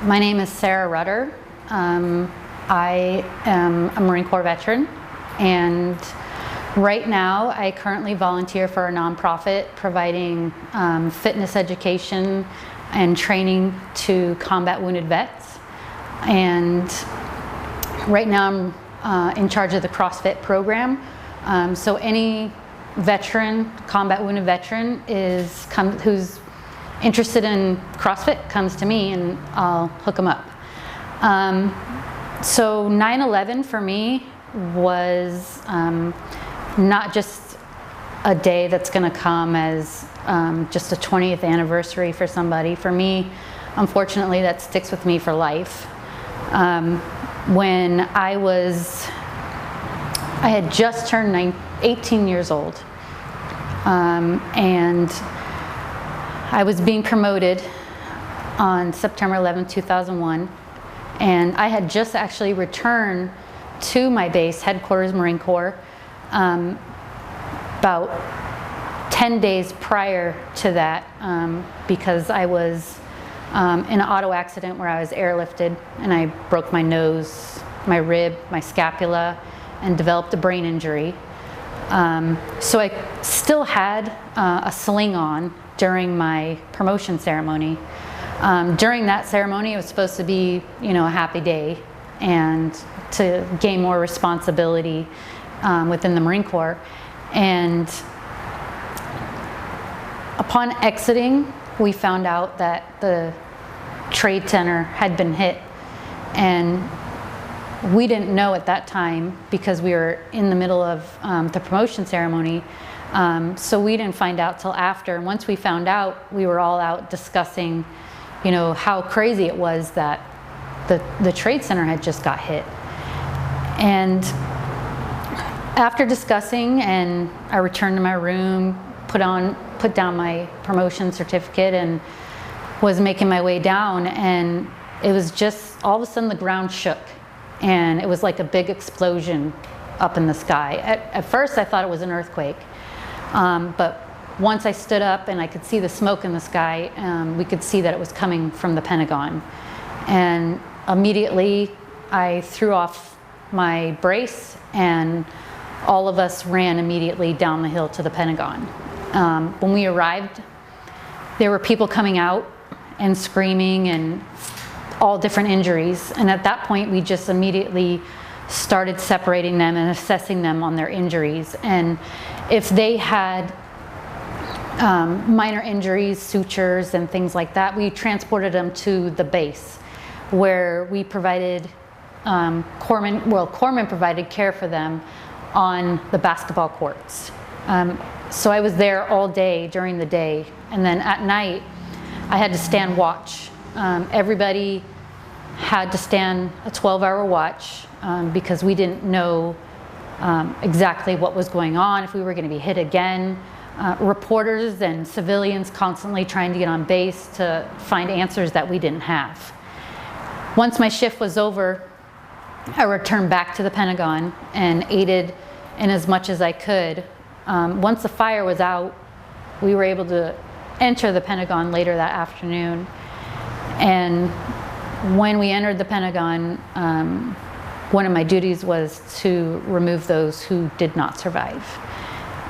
My name is Sarah Rudder. I am a Marine Corps veteran, and right now I currently volunteer for a nonprofit providing fitness education and training to combat wounded vets. And right now I'm in charge of the CrossFit program. So any veteran, combat wounded veteran who's interested in CrossFit comes to me and I'll hook them up. So 9/11 for me was not just a day that's going to come as just a 20th anniversary for somebody. For me, unfortunately, that sticks with me for life. When I had just turned 18 years old, and I was being promoted on September 11, 2001, and I had just actually returned to my base, headquarters, Marine Corps, about 10 days prior to that, because I was in an auto accident where I was airlifted and I broke my nose, my rib, my scapula, and developed a brain injury. So I still had a sling on during my promotion ceremony. During that ceremony, it was supposed to be, a happy day and to gain more responsibility within the Marine Corps. And upon exiting, we found out that the trade center had been hit, and we didn't know at that time because we were in the middle of the promotion ceremony. So we didn't find out till after. And once we found out, we were all out discussing, how crazy it was that the trade center had just got hit. And after discussing, and I returned to my room, put down my promotion certificate, and was making my way down, and it was just all of a sudden the ground shook, and it was like a big explosion up in the sky. At first I thought it was an earthquake, but once I stood up and I could see the smoke in the sky, we could see that it was coming from the Pentagon. And immediately I threw off my brace, and all of us ran immediately down the hill to the Pentagon. When we arrived, there were people coming out and screaming and all different injuries. And at that point, we just immediately started separating them and assessing them on their injuries. And if they had minor injuries, sutures, and things like that, we transported them to the base, where we provided, corpsmen provided care for them on the basketball courts. So I was there all day during the day, and then at night I had to stand watch. Everybody had to stand a 12-hour watch because we didn't know exactly what was going on, if we were going to be hit again. Reporters and civilians constantly trying to get on base to find answers that we didn't have. Once my shift was over, I returned back to the Pentagon and aided in as much as I could. Once the fire was out, we were able to enter the Pentagon later that afternoon. And when we entered the Pentagon, one of my duties was to remove those who did not survive.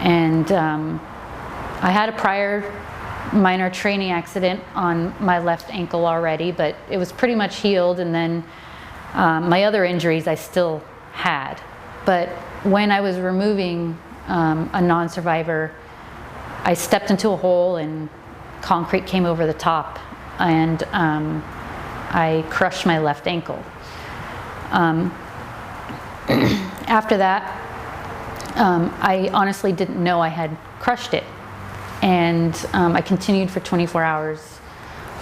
And I had a prior minor training accident on my left ankle already, but it was pretty much healed. And then my other injuries I still had. But when I was removing a non-survivor, I stepped into a hole and concrete came over the top, and I crushed my left ankle. After that, I honestly didn't know I had crushed it, and I continued for 24 hours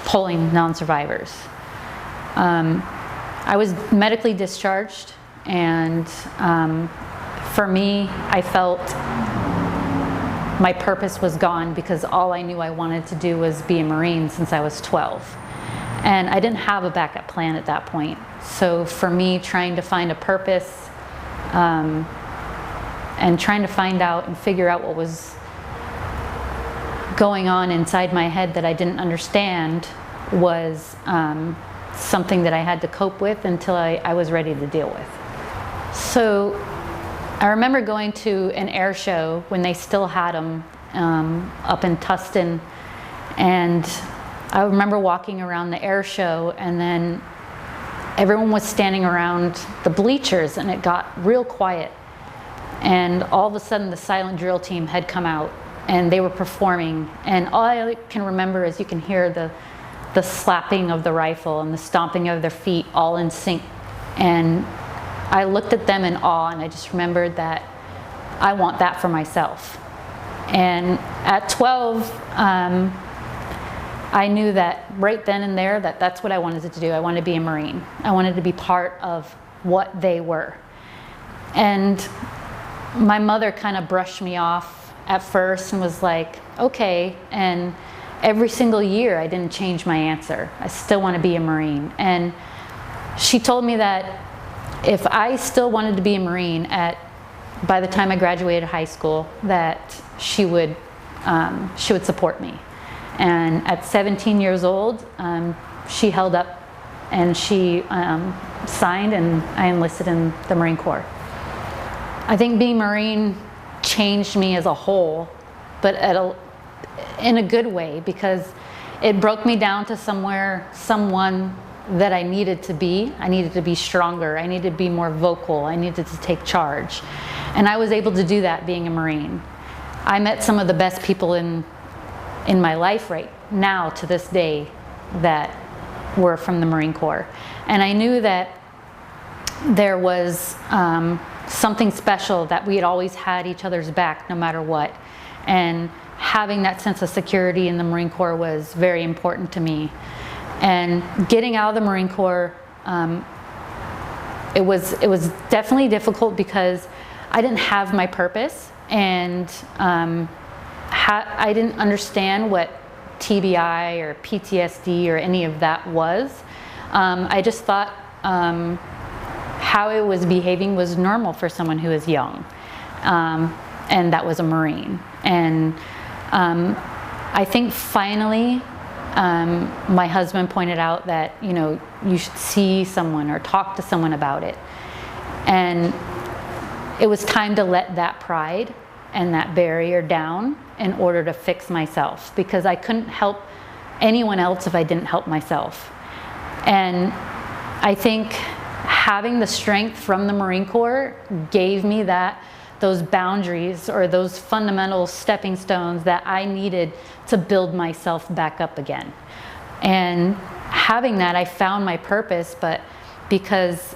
pulling non-survivors. I was medically discharged, and for me, I felt my purpose was gone, because all I knew I wanted to do was be a Marine since I was 12. And I didn't have a backup plan at that point. So for me, trying to find a purpose and trying to find out and figure out what was going on inside my head that I didn't understand was something that I had to cope with until I was ready to deal with. So I remember going to an air show when they still had them up in Tustin, and I remember walking around the air show, and then everyone was standing around the bleachers, and it got real quiet. And all of a sudden the silent drill team had come out and they were performing, and all I can remember is you can hear the slapping of the rifle and the stomping of their feet all in sync. And I looked at them in awe, and I just remembered that I want that for myself. And at 12, I knew that right then and there that that's what I wanted to do. I wanted to be a Marine. I wanted to be part of what they were. And my mother kind of brushed me off at first and was like, okay. And every single year I didn't change my answer. I still want to be a Marine. And she told me that if I still wanted to be a Marine by the time I graduated high school, that she would support me. And at 17 years old, she held up and she signed, and I enlisted in the Marine Corps. I think being Marine changed me as a whole, but in a good way, because it broke me down to someone that I needed to be. I needed to be stronger. I needed to be more vocal. I needed to take charge. And I was able to do that being a Marine. I met some of the best people in my life right now to this day that were from the Marine Corps. And I knew that there was something special, that we had always had each other's back no matter what. And having that sense of security in the Marine Corps was very important to me. And getting out of the Marine Corps, it was definitely difficult because I didn't have my purpose, and I didn't understand what TBI or PTSD or any of that was. I just thought how it was behaving was normal for someone who is young, and that was a Marine. And I think finally my husband pointed out that, you know, you should see someone or talk to someone about it. And it was time to let that pride and that barrier down in order to fix myself, because I couldn't help anyone else if I didn't help myself. And I think having the strength from the Marine Corps gave me those boundaries, or those fundamental stepping stones that I needed to build myself back up again. And having that, I found my purpose, but because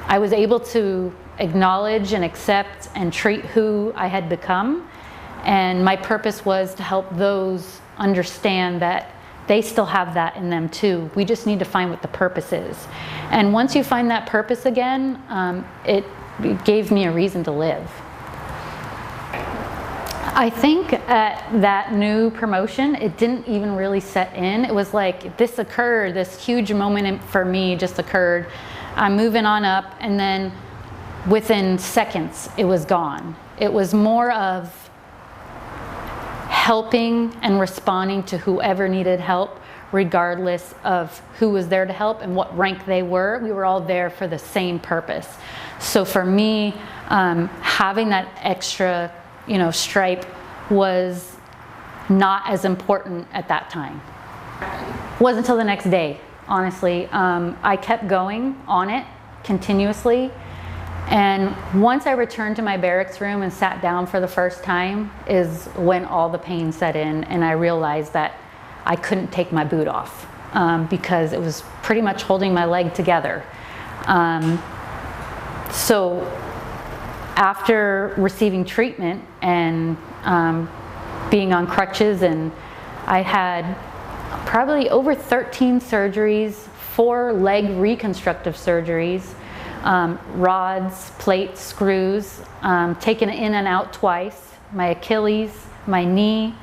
I was able to acknowledge and accept and treat who I had become, and my purpose was to help those understand that they still have that in them too. We just need to find what the purpose is. And once you find that purpose again, it gave me a reason to live. I think at that new promotion, it didn't even really set in. It was like this occurred, this huge moment for me just occurred. I'm moving on up, and then within seconds, it was gone. It was more of helping and responding to whoever needed help, regardless of who was there to help and what rank they were. We were all there for the same purpose. So for me, having that extra, stripe was not as important at that time. It wasn't until the next day, honestly. I kept going on it continuously. And once I returned to my barracks room and sat down for the first time is when all the pain set in, and I realized that I couldn't take my boot off because it was pretty much holding my leg together. So after receiving treatment and being on crutches, and I had probably over 13 surgeries, 4 leg reconstructive surgeries, rods, plates, screws, taken in and out twice, my Achilles, my knee.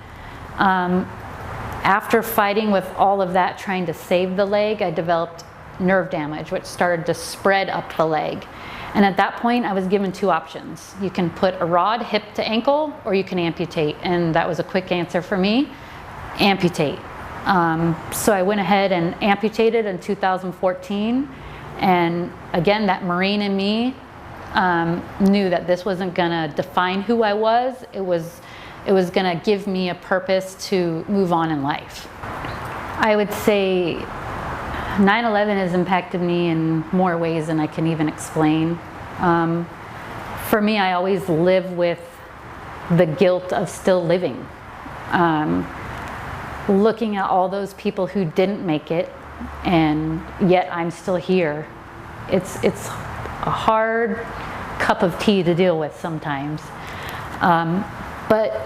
After fighting with all of that, trying to save the leg, I developed nerve damage, which started to spread up the leg. And at that point, I was given 2 options. You can put a rod hip to ankle, or you can amputate. And that was a quick answer for me: amputate. So I went ahead and amputated in 2014. And again, that Marine in me knew that this wasn't gonna define who I was. It was gonna give me a purpose to move on in life. I would say 9/11 has impacted me in more ways than I can even explain. For me, I always live with the guilt of still living. Looking at all those people who didn't make it, and yet I'm still here. It's a hard cup of tea to deal with sometimes. But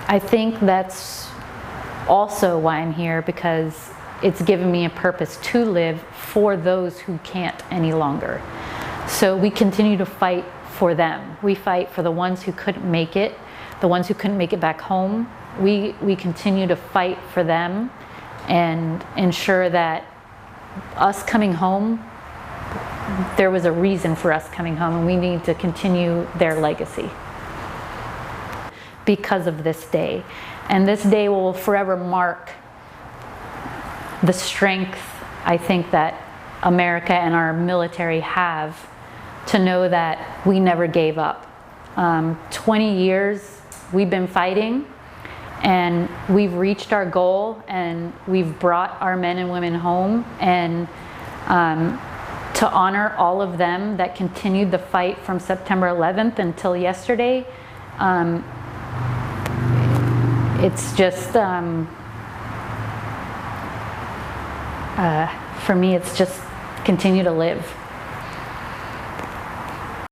I think that's also why I'm here, because it's given me a purpose to live for those who can't any longer. So we continue to fight for them. We fight for the ones who couldn't make it, the ones who couldn't make it back home. We continue to fight for them and ensure that us coming home, there was a reason for us coming home, and we need to continue their legacy because of this day. And this day will forever mark the strength, I think, that America and our military have to know that we never gave up. 20 years we've been fighting, and we've reached our goal, and we've brought our men and women home. And to honor all of them that continued the fight from September 11th until yesterday, it's just, for me, it's just continue to live.